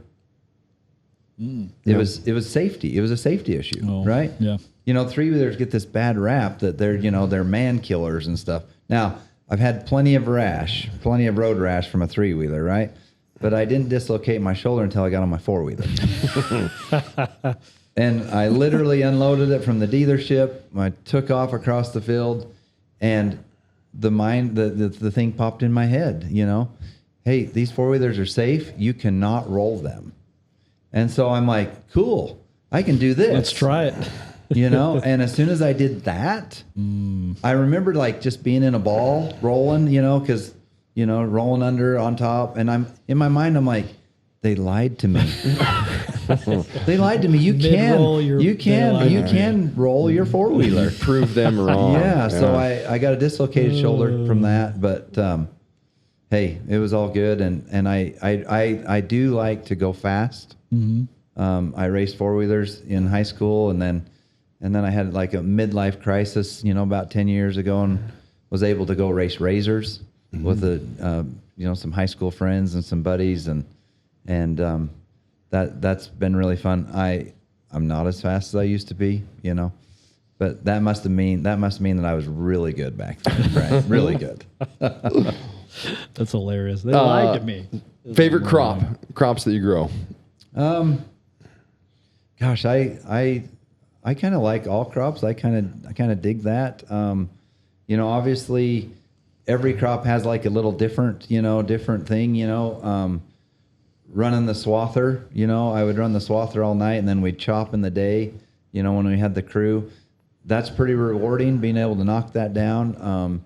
It was safety. It was a safety issue, right? Yeah. 3-wheelers get this bad rap that they're man killers and stuff. Now, I've had plenty of road rash from a 3-wheeler, right? But I didn't dislocate my shoulder until I got on my 4-wheeler. And I literally unloaded it from the dealership. I took off across the field, and the thing popped in my head, Hey, these 4-wheelers are safe. You cannot roll them. And so I'm like, cool, I can do this. Let's try it. And as soon as I did that, I remembered just being in a ball rolling, because, rolling under on top. And I'm in my mind, I'm like, they lied to me. They lied to me. You can roll your 4-wheeler. Prove them wrong. Yeah. So I got a dislocated shoulder from that, but, hey, it was all good. And I do like to go fast. Mm-hmm. I raced 4-wheelers in high school, and then And then I had like a midlife crisis, about 10 years ago, and was able to go race razors with some high school friends and some buddies, and that's been really fun. I'm not as fast as I used to be, but that must mean that I was really good back then, right? Really good. That's hilarious. They lied to me. Favorite crops that you grow? Gosh, I kind of like all crops. I kind of dig that. Obviously every crop has like a little different thing, running the swather, I would run the swather all night and then we'd chop in the day, when we had the crew. That's pretty rewarding, being able to knock that down.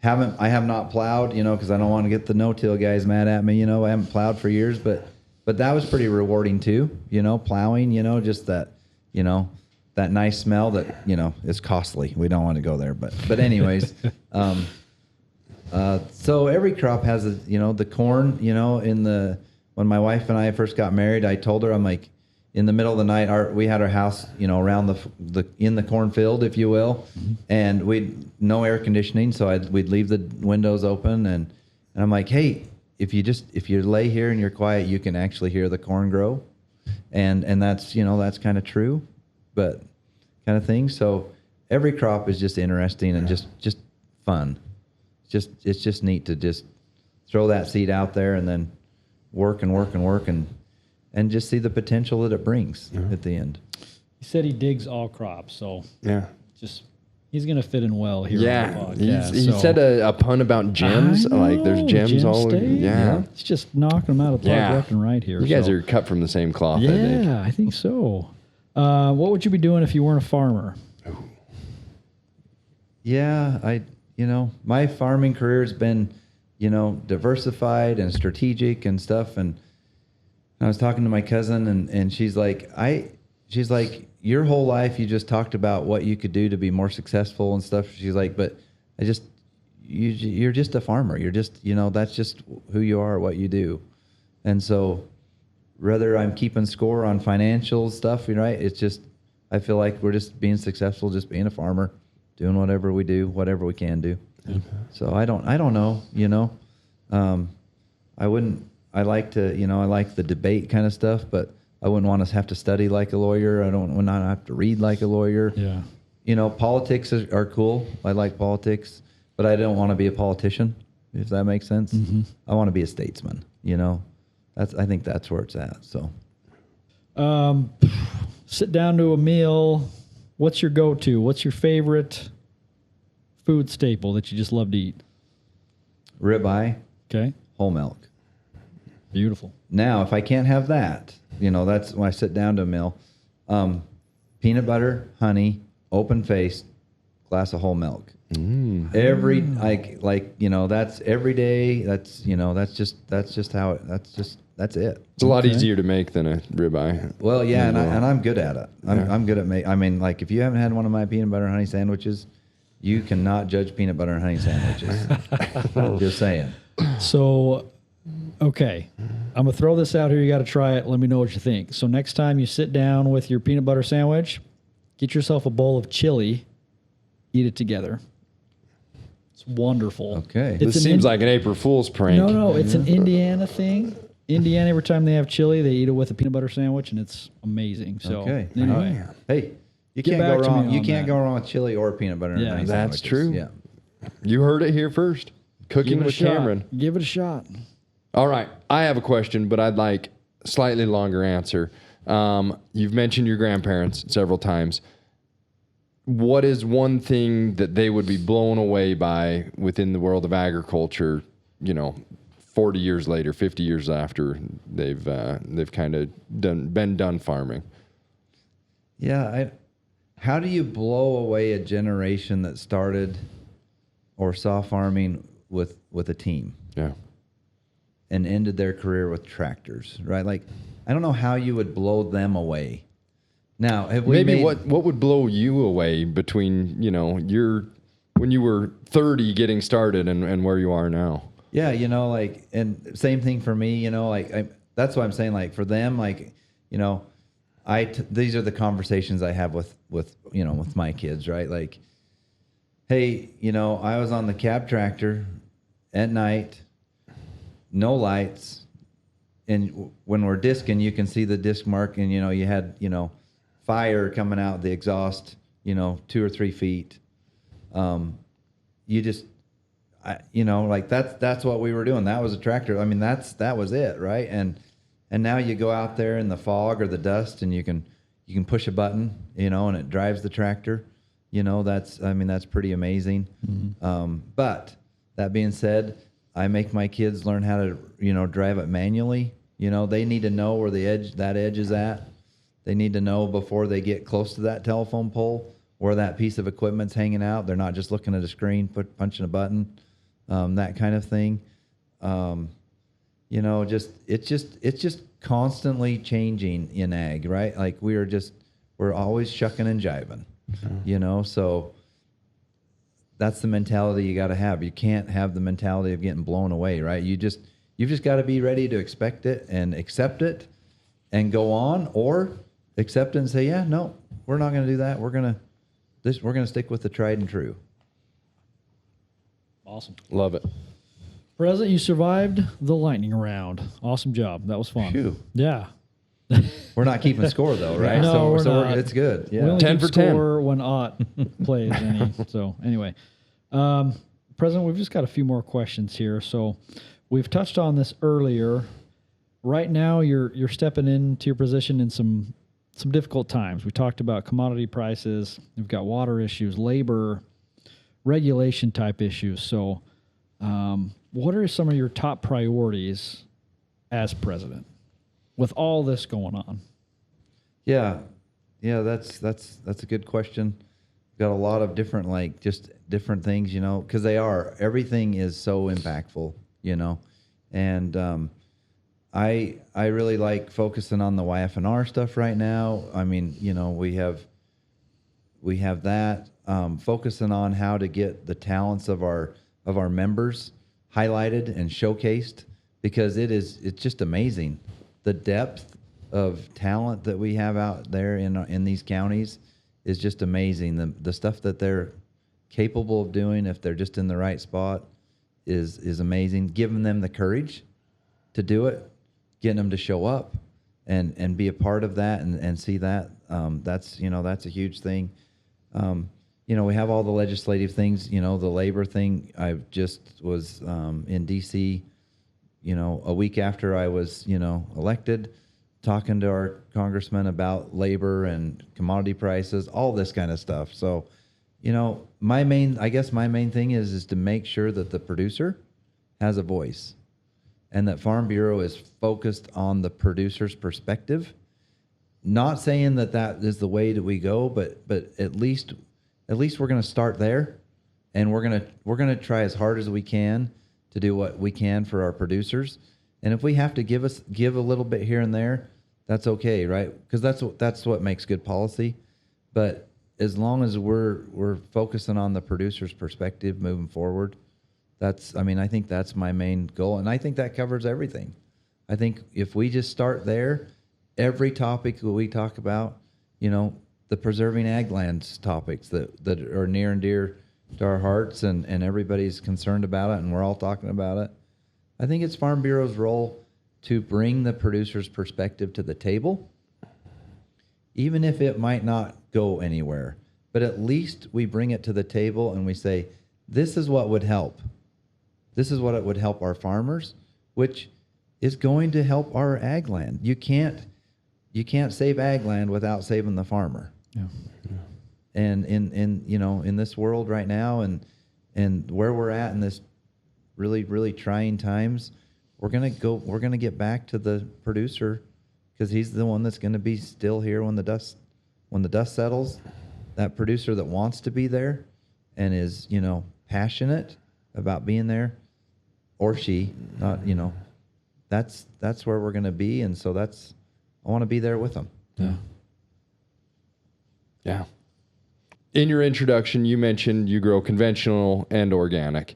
I have not plowed, because I don't want to get the no-till guys mad at me. I haven't plowed for years, but that was pretty rewarding too. Plowing, just that, that nice smell that, is costly. We don't want to go there, but anyways, so every crop has the corn, when my wife and I first got married, I told her, I'm like, in the middle of the night, we had our house, around in the cornfield, if you will, and no air conditioning, so we'd leave the windows open, and I'm like, hey, if you lay here and you're quiet, you can actually hear the corn grow, and that's that's kind of true, but kind of thing. So every crop is just interesting and just fun. It's just neat to just throw that seed out there and then work and just see the potential that it brings at the end. He said he digs all crops, so he's going to fit in well here on the podcast. He said a pun about gems. Like there's gems all over. Yeah. He's just knocking them out of the park left and right here. You guys are cut from the same cloth, yeah, I think. I think so. What would you be doing if you weren't a farmer? Yeah, my farming career has been, diversified and strategic and stuff. And I was talking to my cousin, and she's like, your whole life you just talked about what you could do to be more successful and stuff. She's like, but you're just a farmer. You're just, that's just who you are, what you do. And so whether I'm keeping score on financial stuff, right? It's just, I feel like we're just being successful, just being a farmer, doing whatever we do, whatever we can do. Okay. So I don't know, I like the debate kind of stuff, but I wouldn't want to have to study like a lawyer. I don't want to have to read like a lawyer. Yeah. Politics are cool. I like politics, but I don't want to be a politician, if that makes sense. Mm-hmm. I want to be a statesman, I think that's where it's at. So, sit down to a meal. What's your go-to? What's your favorite food staple that you just love to eat? Ribeye. Okay. Whole milk. Beautiful. Now, if I can't have that, that's when I sit down to a meal. Peanut butter, honey, open face, glass of whole milk. Every that's every day. That's just how it. That's it. It's a lot easier to make than a ribeye. Well, yeah, and I'm good at it. I'm good at I mean, like if you haven't had one of my peanut butter and honey sandwiches, you cannot judge peanut butter and honey sandwiches. Just saying. So, okay, I'm gonna throw this out here. You got to try it. Let me know what you think. So next time you sit down with your peanut butter sandwich, get yourself a bowl of chili, eat it together. It's wonderful. Okay. This seems like an April Fool's prank. No, it's an Indiana thing. Indiana, every time they have chili, they eat it with a peanut butter sandwich, and it's amazing. So okay. Anyway, hey, you can't go wrong. You can't go wrong with chili or peanut butter. Yeah, and that's sandwiches. true. Yeah, you heard it here first. Cooking with Cameron. Give it a shot. All right, I have a question, but I'd like a slightly longer answer. You've mentioned your grandparents several times. What is one thing that they would be blown away by within the world of agriculture, 40 years later, 50 years after they've kind of been done farming? Yeah, how do you blow away a generation that started or saw farming with a team? Yeah. And ended their career with tractors, right? Like, I don't know how you would blow them away. Now, what would blow you away between, when you were 30 getting started and where you are now? Yeah, and same thing for me, that's what I'm saying. Like for them, these are the conversations I have with my kids, right? Like, hey, I was on the cab tractor at night, no lights, and when we're disking, you can see the disc mark, and you had fire coming out the exhaust, 2 or 3 feet. Like that's what we were doing. That was a tractor. I mean, that was it, right? And now you go out there in the fog or the dust, and you can push a button, and it drives the tractor. That's pretty amazing. Mm-hmm. But that being said, I make my kids learn how to drive it manually. They need to know where that edge is at. They need to know before they get close to that telephone pole where that piece of equipment's hanging out. They're not just looking at a screen, punching a button, that kind of thing. It's just constantly changing in ag, right? Like we're always shucking and jiving, so that's the mentality you got to have. You can't have the mentality of getting blown away, right? You've just got to be ready to expect it and accept it and go on, or accept it and say, yeah, no, we're not going to do that. We're going to stick with the tried and true. Awesome. Love it. President, you survived the lightning round. Awesome job. That was fun. Phew. Yeah. We're not keeping score though, right? No, we're not. It's good. Yeah. We only 10 keep for 10. score when Ott plays. So anyway, President, we've just got a few more questions here. So we've touched on this earlier. Right now, you're stepping into your position in some difficult times. We talked about commodity prices. We've got water issues, labor, regulation type issues. So, what are some of your top priorities as president with all this going on? Yeah, that's a good question. Got a lot of different different things, because everything is so impactful, and I really like focusing on the YF&R stuff right now. I mean, we have that, focusing on how to get the talents of our members highlighted and showcased, because it's just amazing. The depth of talent that we have out there in these counties is just amazing. The stuff that they're capable of doing, if they're just in the right spot, is amazing. Giving them the courage to do it, getting them to show up and be a part of that and see that. That's a huge thing. We have all the legislative things, the labor thing. I just was in D.C., a week after I was, elected, talking to our congressman about labor and commodity prices, all this kind of stuff. So, my main thing is to make sure that the producer has a voice and that Farm Bureau is focused on the producer's perspective. Not saying that is the way that we go, but at least we're going to start there, and we're going to try as hard as we can to do what we can for our producers. And if we have to give a little bit here and there, that's okay, right? Because that's what makes good policy. But as long as we're focusing on the producer's perspective moving forward, I think that's my main goal, and I think that covers everything. I think if we just start there, every topic that we talk about, the preserving ag lands topics that are near and dear to our hearts, and everybody's concerned about it, and we're all talking about it. I think it's Farm Bureau's role to bring the producer's perspective to the table, even if it might not go anywhere. But at least we bring it to the table and we say, this is what would help. This is what it would help our farmers, which is going to help our ag land. You can't save ag land without saving the farmer. Yeah. And in this world right now, and where we're at in this really, really trying times, we're gonna get back to the producer, because he's the one that's gonna be still here when the dust settles. That producer that wants to be there and is passionate about being there, or she, not that's where we're gonna be, and so I want to be there with them. Yeah. Yeah. In your introduction, you mentioned you grow conventional and organic.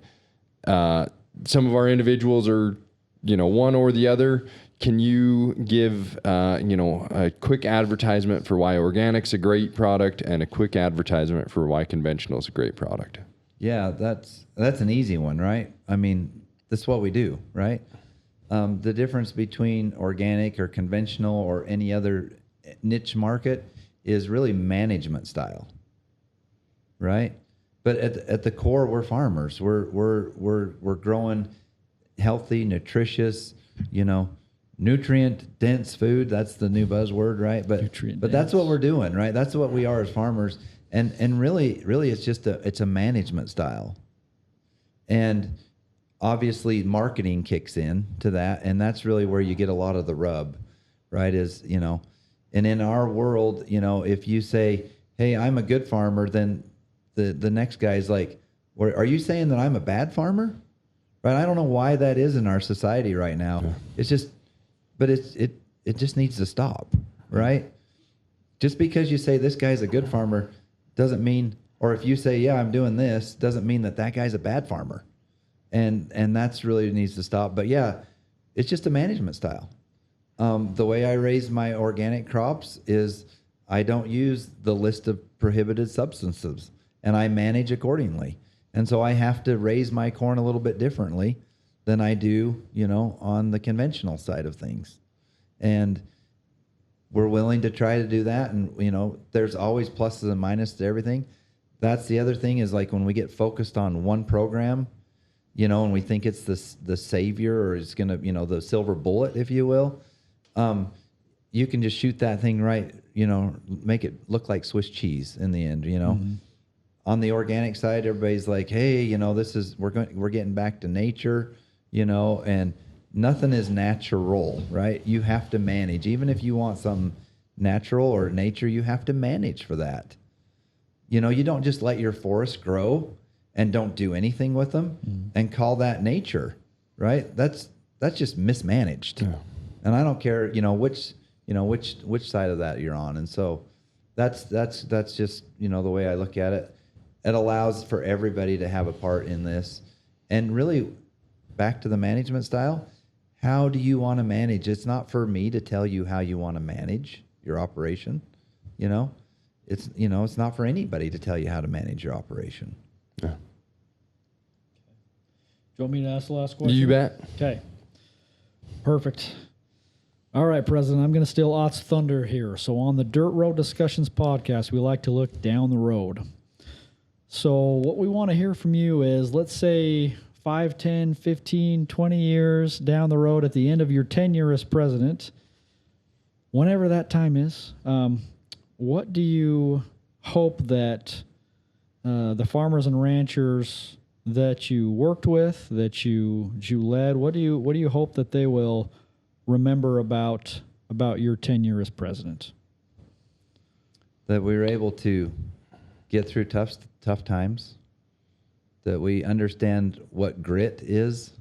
Some of our individuals are, one or the other. can you give, a quick advertisement for why organic's a great product and a quick advertisement for why conventional is a great product? Yeah, that's an easy one, right? I mean, that's what we do, right? The difference between organic or conventional or any other niche market is really management style, right? But at the core, we're farmers. We're growing healthy, nutritious, nutrient dense food. That's the new buzzword, right? But that's what we're doing, right? That's what we are as farmers. And really it's just it's a management style. And obviously marketing kicks in to that, and that's really where you get a lot of the rub, right? Is, and in our world, if you say, hey, I'm a good farmer, then the next guy's like, well, are you saying that I'm a bad farmer? Right? I don't know why that is in our society right now. Yeah. It's just, but it just needs to stop, right? Just because you say this guy's a good farmer doesn't mean, or if you say, yeah, I'm doing this, doesn't mean that guy's a bad farmer. And that's really needs to stop. But yeah, it's just a management style. The way I raise my organic crops is I don't use the list of prohibited substances, and I manage accordingly. And so I have to raise my corn a little bit differently than I do, on the conventional side of things. And we're willing to try to do that. And, there's always pluses and minuses to everything. That's the other thing is like when we get focused on one program, and we think it's the savior or it's going to, the silver bullet, if you will, you can just shoot that thing right, make it look like Swiss cheese in the end, Mm-hmm. On the organic side, everybody's like, hey, we're getting back to nature, and nothing is natural, right? You have to manage. Even if you want something natural or nature, you have to manage for that. You don't just let your forest grow and don't do anything with them and call that nature, right? That's just mismanaged. Yeah. And I don't care, which side of that you're on. And so that's just, the way I look at it. It allows for everybody to have a part in this. And really, back to the management style, how do you want to manage? It's not for me to tell you how you want to manage your operation. It's not for anybody to tell you how to manage your operation. Yeah. Do you want me to ask the last question? You bet. Okay. Perfect. All right, President, I'm going to steal Ott's thunder here. So on the Dirt Road Discussions podcast, we like to look down the road. So what we want to hear from you is, let's say 5, 10, 15, 20 years down the road at the end of your tenure as president, whenever that time is, what do you hope that the farmers and ranchers that you worked with, that you led, what do you hope that they will remember about your tenure as president? That we were able to get through tough times, that we understand what grit is,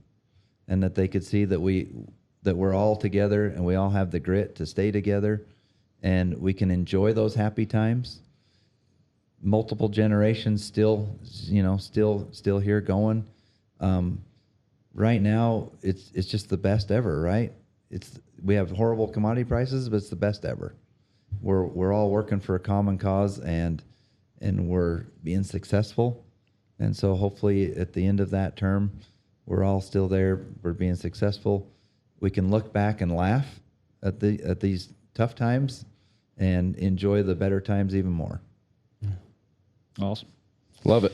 and that they could see that we're all together and we all have the grit to stay together, and we can enjoy those happy times. Multiple generations still here going. Right now, it's just the best ever, right? We have horrible commodity prices, but it's the best ever. We're all working for a common cause, and we're being successful. And so hopefully at the end of that term, we're all still there. We're being successful. We can look back and laugh at these tough times and enjoy the better times even more. Awesome. Love it.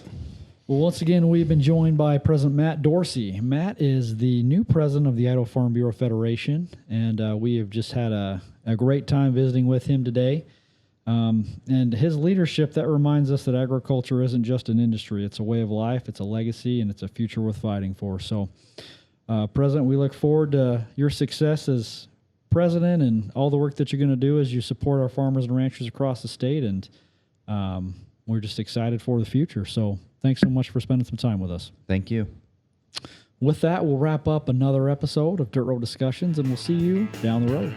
Well, once again, we've been joined by President Matt Dorsey. Matt is the new president of the Idaho Farm Bureau Federation, and we have just had a great time visiting with him today. And his leadership, that reminds us that agriculture isn't just an industry. It's a way of life, it's a legacy, and it's a future worth fighting for. So, President, we look forward to your success as president and all the work that you're going to do as you support our farmers and ranchers across the state. And we're just excited for the future. So thanks so much for spending some time with us. Thank you. With that, we'll wrap up another episode of Dirt Road Discussions, and we'll see you down the road.